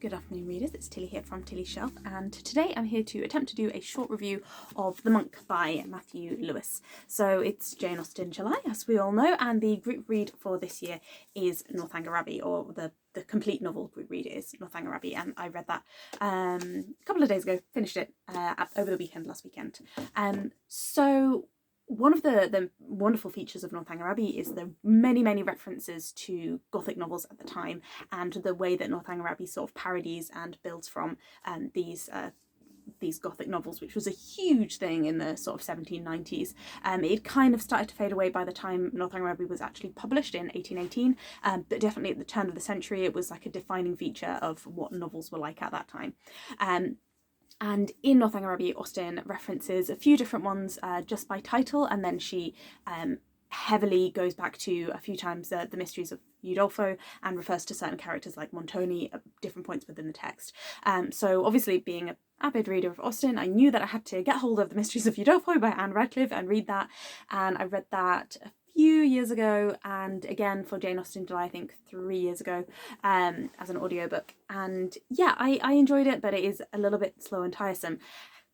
Good afternoon readers, it's Tilly here from Tilly's Shelf, and today I'm here to attempt to do a short review of The Monk by Matthew Lewis. So it's Jane Austen July, as we all know, and the group read for this year is Northanger Abbey, or the complete novel group read is Northanger Abbey, and I read that a couple of days ago, finished it over the weekend, last weekend. So one of the wonderful features of Northanger Abbey is the many references to Gothic novels at the time, and the way that Northanger Abbey sort of parodies and builds from these Gothic novels, which was a huge thing in the sort of 1790s. It kind of started to fade away by the time Northanger Abbey was actually published in 1818, but definitely at the turn of the century it was like a defining feature of what novels were like at that time. And in Northanger Abbey, Austen references a few different ones just by title, and then she heavily goes back to a few times the Mysteries of Udolpho and refers to certain characters like Montoni at different points within the text. So obviously, being an avid reader of Austen, I knew that I had to get hold of The Mysteries of Udolpho by Anne Radcliffe and read that, and I read that a few years ago, and again for Jane Austen July, I think 3 years ago, as an audiobook. And yeah, I enjoyed it, but it is a little bit slow and tiresome.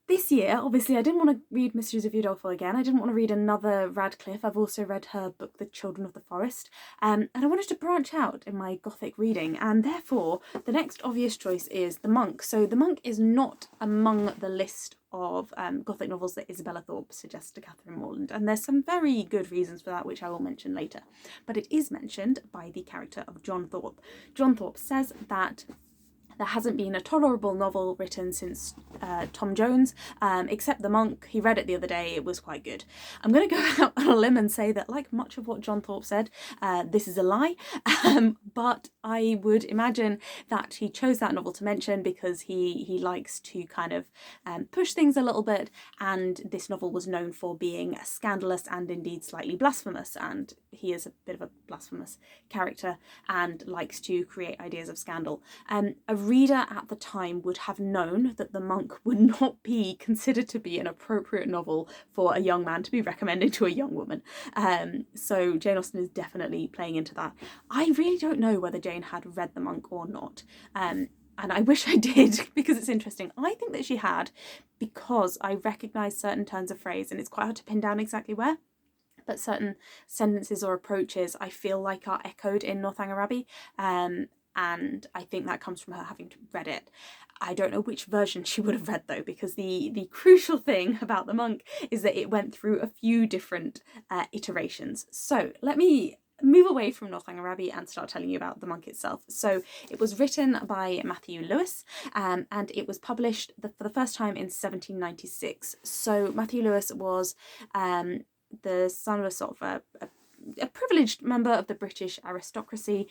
This year, obviously, I didn't want to read Mysteries of Udolpho again. I didn't want to read another Radcliffe. I've also read her book, The Children of the Forest, and I wanted to branch out in my Gothic reading, and therefore the next obvious choice is The Monk. So The Monk is not among the list of Gothic novels that Isabella Thorpe suggests to Catherine Morland, and there's some very good reasons for that, which I will mention later. But it is mentioned by the character of John Thorpe. John Thorpe says that there hasn't been a tolerable novel written since Tom Jones, except The Monk. He read it the other day, it was quite good. I'm going to go out on a limb and say that, like much of what John Thorpe said, this is a lie, but I would imagine that he chose that novel to mention because he likes to kind of push things a little bit, and this novel was known for being scandalous and indeed slightly blasphemous, and he is a bit of a blasphemous character and likes to create ideas of scandal. A reader at the time would have known that The Monk would not be considered to be an appropriate novel for a young man to be recommending to a young woman. So Jane Austen is definitely playing into that. I really don't know whether Jane had read The Monk or not. And I wish I did, because it's interesting. I think that she had, because I recognise certain turns of phrase, and it's quite hard to pin down exactly where, but certain sentences or approaches I feel like are echoed in Northanger Abbey. And I think that comes from her having read it. I don't know which version she would have read though, because the crucial thing about The Monk is that it went through a few different iterations. So let me move away from Northanger Abbey and start telling you about The Monk itself. So it was written by Matthew Lewis, and it was published for the first time in 1796. So Matthew Lewis was the son of a sort of a privileged member of the British aristocracy.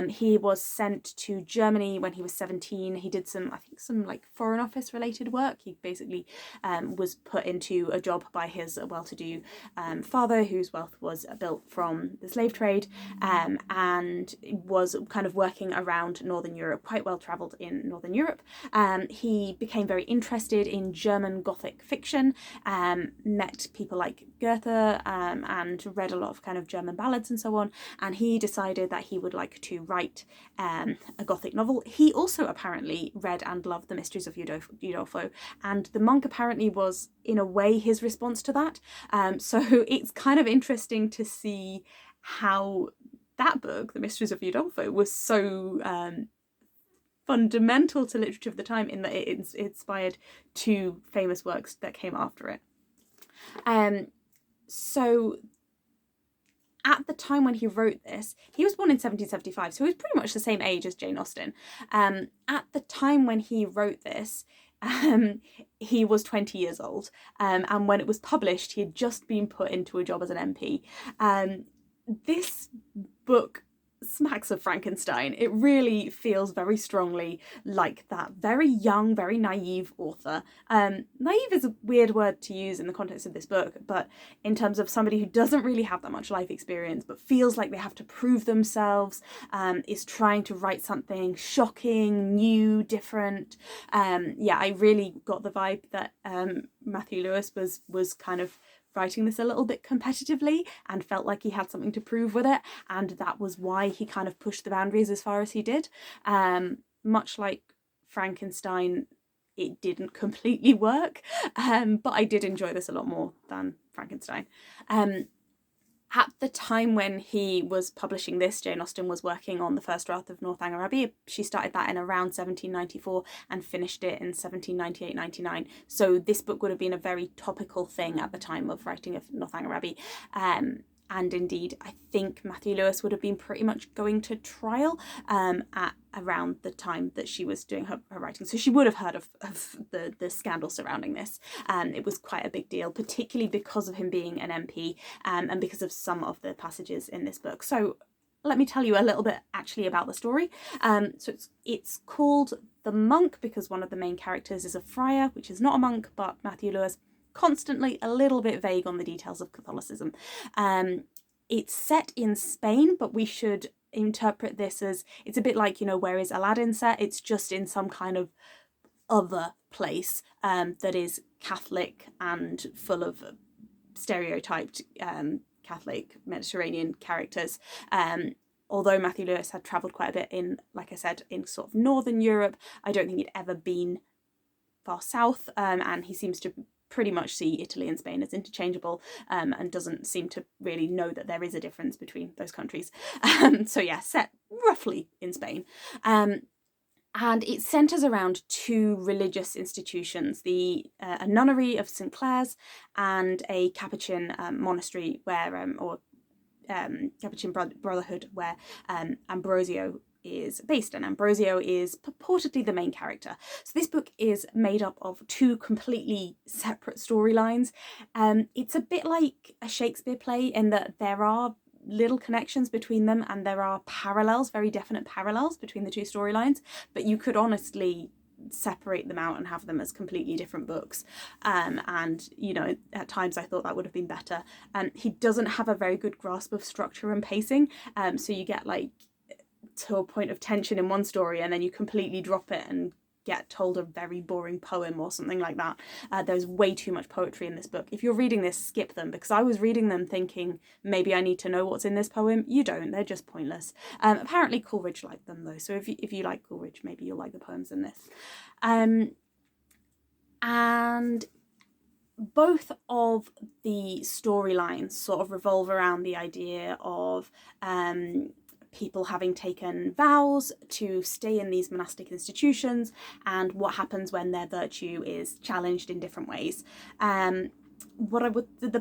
He was sent to Germany when he was 17. He did some like Foreign Office related work. He basically was put into a job by his well-to-do father, whose wealth was built from the slave trade, and was kind of working around Northern Europe, quite well travelled in Northern Europe. He became very interested in German Gothic fiction, met people like Goethe, and read a lot of kind of German ballads and so on, and he decided that he would like to write a Gothic novel. He also apparently read and loved The Mysteries of Udolpho, and The Monk apparently was in a way his response to that. So it's kind of interesting to see how that book, The Mysteries of Udolpho, was so fundamental to literature of the time, in that it inspired two famous works that came after it. So at the time when he wrote this, he was born in 1775, so he was pretty much the same age as Jane Austen. At the time when he wrote this, he was 20 years old, and when it was published, he had just been put into a job as an MP. This book smacks of Frankenstein. It really feels very strongly like that very young, very naive author. Naive is a weird word to use in the context of this book, but in terms of somebody who doesn't really have that much life experience but feels like they have to prove themselves, is trying to write something shocking, new, different. Yeah, I really got the vibe that Matthew Lewis was kind of writing this a little bit competitively and felt like he had something to prove with it, and that was why he kind of pushed the boundaries as far as he did. Much like Frankenstein, it didn't completely work, but I did enjoy this a lot more than Frankenstein. At the time when he was publishing this, Jane Austen was working on the first draft of Northanger Abbey. She started that in around 1794 and finished it in 1798-99. So this book would have been a very topical thing at the time of writing of Northanger Abbey. And indeed, I think Matthew Lewis would have been pretty much going to trial at around the time that she was doing her writing. So she would have heard of the scandal surrounding this. It was quite a big deal, particularly because of him being an MP and because of some of the passages in this book. So let me tell you a little bit actually about the story. So it's called The Monk because one of the main characters is a friar, which is not a monk, but Matthew Lewis constantly a little bit vague on the details of Catholicism. It's set in Spain, but we should interpret this as, it's a bit like, where is Aladdin set? It's just in some kind of other place that is Catholic and full of stereotyped Catholic Mediterranean characters. Although Matthew Lewis had travelled quite a bit in, like I said, in sort of Northern Europe, I don't think he'd ever been far south, and he seems to pretty much see Italy and Spain as interchangeable, and doesn't seem to really know that there is a difference between those countries. So yeah, set roughly in Spain. And it centres around two religious institutions, a nunnery of St. Clare's and a Capuchin monastery Capuchin Brotherhood where Ambrosio is based, and Ambrosio is purportedly the main character. So this book is made up of two completely separate storylines. It's a bit like a Shakespeare play in that there are little connections between them and there are parallels, very definite parallels between the two storylines, but you could honestly separate them out and have them as completely different books. And at times I thought that would have been better. He doesn't have a very good grasp of structure and pacing, so you get to a point of tension in one story and then you completely drop it and get told a very boring poem or something like that. There's way too much poetry in this book. If you're reading this, skip them, because I was reading them thinking maybe I need to know what's in this poem. You don't, they're just pointless. Apparently Coleridge liked them though, so if you like Coleridge, maybe you'll like the poems in this. And both of the storylines sort of revolve around the idea of people having taken vows to stay in these monastic institutions and what happens when their virtue is challenged in different ways. The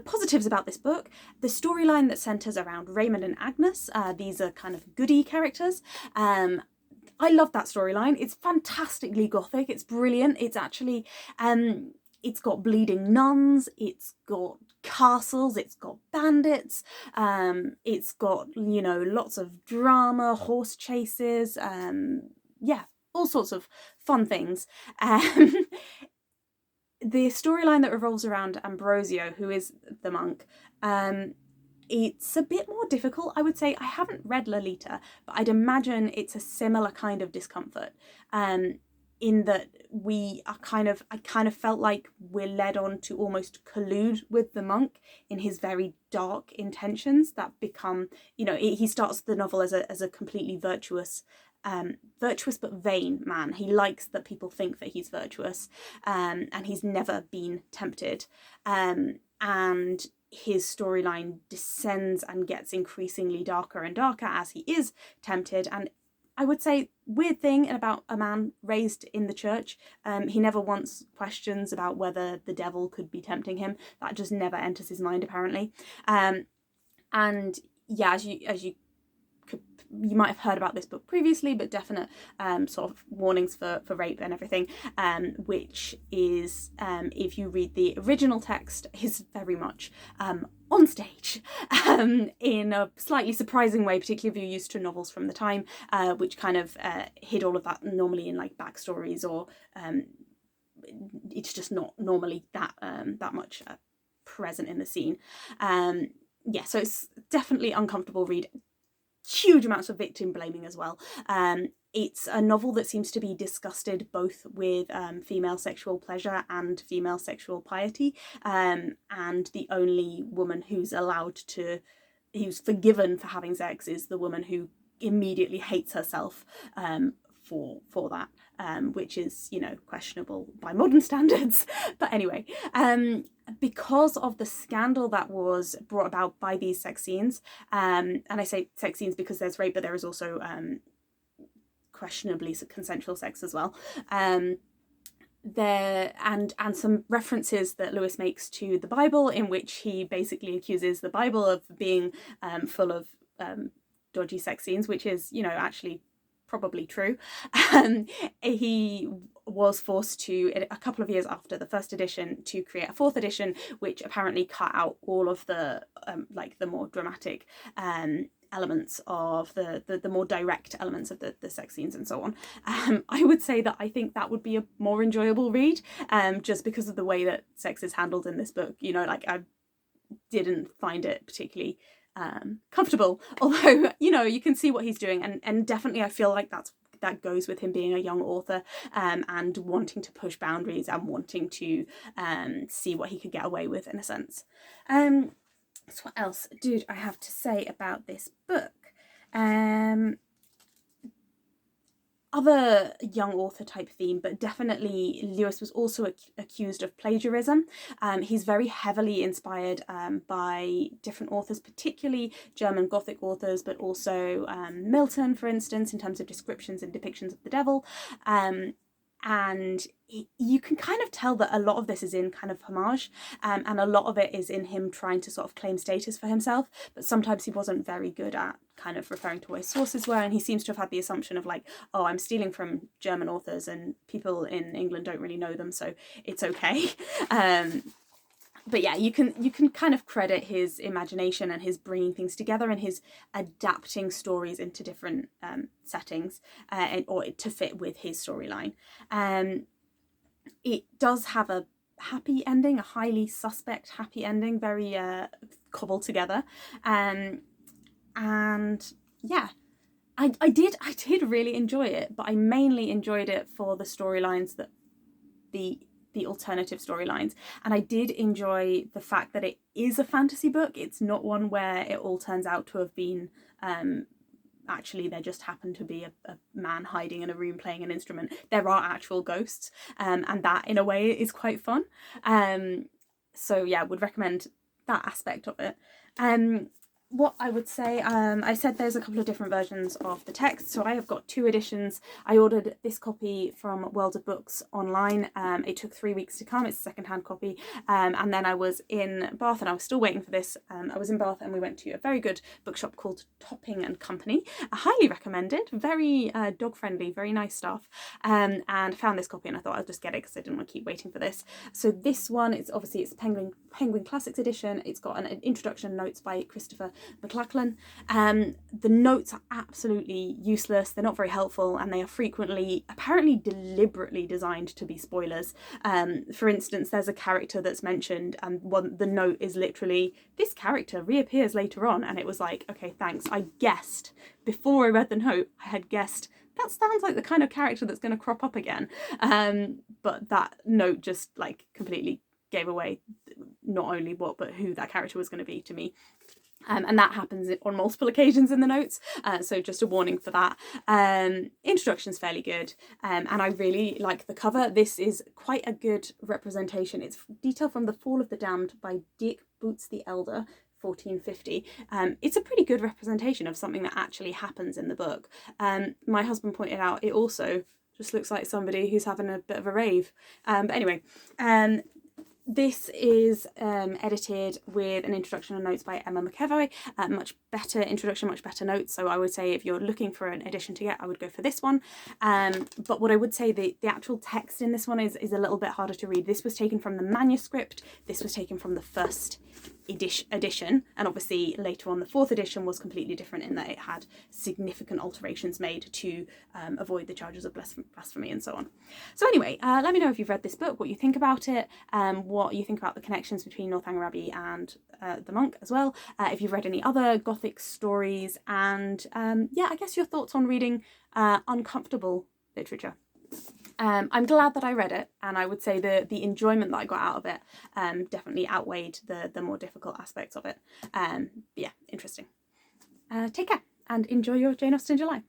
positives about this book, the storyline that centres around Raymond and Agnes, these are kind of goody characters. I love that storyline. It's fantastically gothic. It's brilliant. It's actually, it's got bleeding nuns, it's got castles, it's got bandits, it's got, lots of drama, horse chases, all sorts of fun things. The storyline that revolves around Ambrosio, who is the monk, it's a bit more difficult, I would say. I haven't read Lolita, but I'd imagine it's a similar kind of discomfort. In that I kind of felt like we're led on to almost collude with the monk in his very dark intentions that become, he starts the novel as a completely virtuous but vain man. He likes that people think that he's virtuous, and he's never been tempted. And his storyline descends and gets increasingly darker and darker as he is tempted. And I would say, weird thing about a man raised in the church, he never once questions about whether the devil could be tempting him. That just never enters his mind, apparently. And yeah, as you might have heard about this book previously, but definite sort of warnings for rape and everything, which is, if you read the original text, is very much on stage in a slightly surprising way, particularly if you're used to novels from the time, which kind of hid all of that normally in backstories, or it's just not normally that much present in the scene. So it's definitely uncomfortable read. Huge amounts of victim blaming as well. It's a novel that seems to be disgusted both with female sexual pleasure and female sexual piety, and the only woman who's forgiven for having sex is the woman who immediately hates herself for that. which is, you know, questionable by modern standards. But anyway, because of the scandal that was brought about by these sex scenes, and I say sex scenes because there's rape, but there is also questionably consensual sex as well. There and some references that Lewis makes to the Bible, in which he basically accuses the Bible of being full of dodgy sex scenes, which is, you know, actually probably true. He was forced to, a couple of years after the first edition, to create a fourth edition, which apparently cut out all of the like the more dramatic elements of the more direct elements of the sex scenes and so on. I would say that I think that would be a more enjoyable read, just because of the way that sex is handled in this book. You know, like, I didn't find it particularly comfortable, although, you know, you can see what he's doing, and definitely I feel like that goes with him being a young author, and wanting to push boundaries and wanting to see what he could get away with, in a sense. So what else did I have to say about this book? Other young author type theme, but definitely Lewis was also accused of plagiarism. He's very heavily inspired by different authors, particularly German Gothic authors, but also Milton, for instance, in terms of descriptions and depictions of the devil. And you can kind of tell that a lot of this is in kind of homage, and a lot of it is in him trying to sort of claim status for himself, but sometimes he wasn't very good at kind of referring to what his sources were, and he seems to have had the assumption of like, oh, I'm stealing from German authors and people in England don't really know them, so it's okay. But yeah, you can kind of credit his imagination and his bringing things together and his adapting stories into different settings, or to fit with his storyline. It does have a happy ending, a highly suspect happy ending, very cobbled together, and yeah, I did really enjoy it, but I mainly enjoyed it for the storylines, that the alternative storylines, and I did enjoy the fact that it is a fantasy book. It's not one where it all turns out to have been actually there just happened to be a man hiding in a room playing an instrument. There are actual ghosts, and that in a way is quite fun. So yeah, would recommend that aspect of it. What I would say, I said there's a couple of different versions of the text, so I have got 2 editions. I ordered this copy from World of Books online. It took 3 weeks to come. It's a second-hand copy, and then I was in Bath and I was still waiting for this. I was in Bath and we went to a very good bookshop called Topping and Company. I highly recommended, very dog-friendly, very nice stuff, and found this copy, and I thought I'll just get it because I didn't want to keep waiting for this. So this one, it's Penguin Classics edition. It's got an introduction and notes by Christopher McLachlan. The notes are absolutely useless. They're not very helpful, and they are frequently, apparently deliberately designed to be spoilers. For instance, there's a character that's mentioned, and the note is literally, this character reappears later on, and it was like, okay, thanks. I guessed, before I read the note, I had guessed that sounds like the kind of character that's going to crop up again. But that note just like completely gave away not only what but who that character was going to be to me. And that happens on multiple occasions in the notes, so just a warning for that. Introduction's fairly good, and I really like the cover. This is quite a good representation. It's detailed from The Fall of the Damned by Dirk Boots the Elder, 1450. It's a pretty good representation of something that actually happens in the book. My husband pointed out it also just looks like somebody who's having a bit of a rave. But anyway, this is edited with an introduction and notes by Emma McEvoy. Much better introduction, much better notes. So I would say if you're looking for an edition to get, I would go for this one. But what I would say, the actual text in this one is a little bit harder to read. This was taken from the manuscript. This was taken from the first edition, and obviously later on the 4th edition was completely different in that it had significant alterations made to avoid the charges of blasphemy and so on. So anyway, let me know if you've read this book, what you think about it, what you think about the connections between Northanger Abbey and the Monk as well, if you've read any other Gothic stories, and yeah, I guess your thoughts on reading uncomfortable literature. I'm glad that I read it, and I would say the enjoyment that I got out of it definitely outweighed the more difficult aspects of it. Yeah, interesting. Take care and enjoy your Jane Austen July.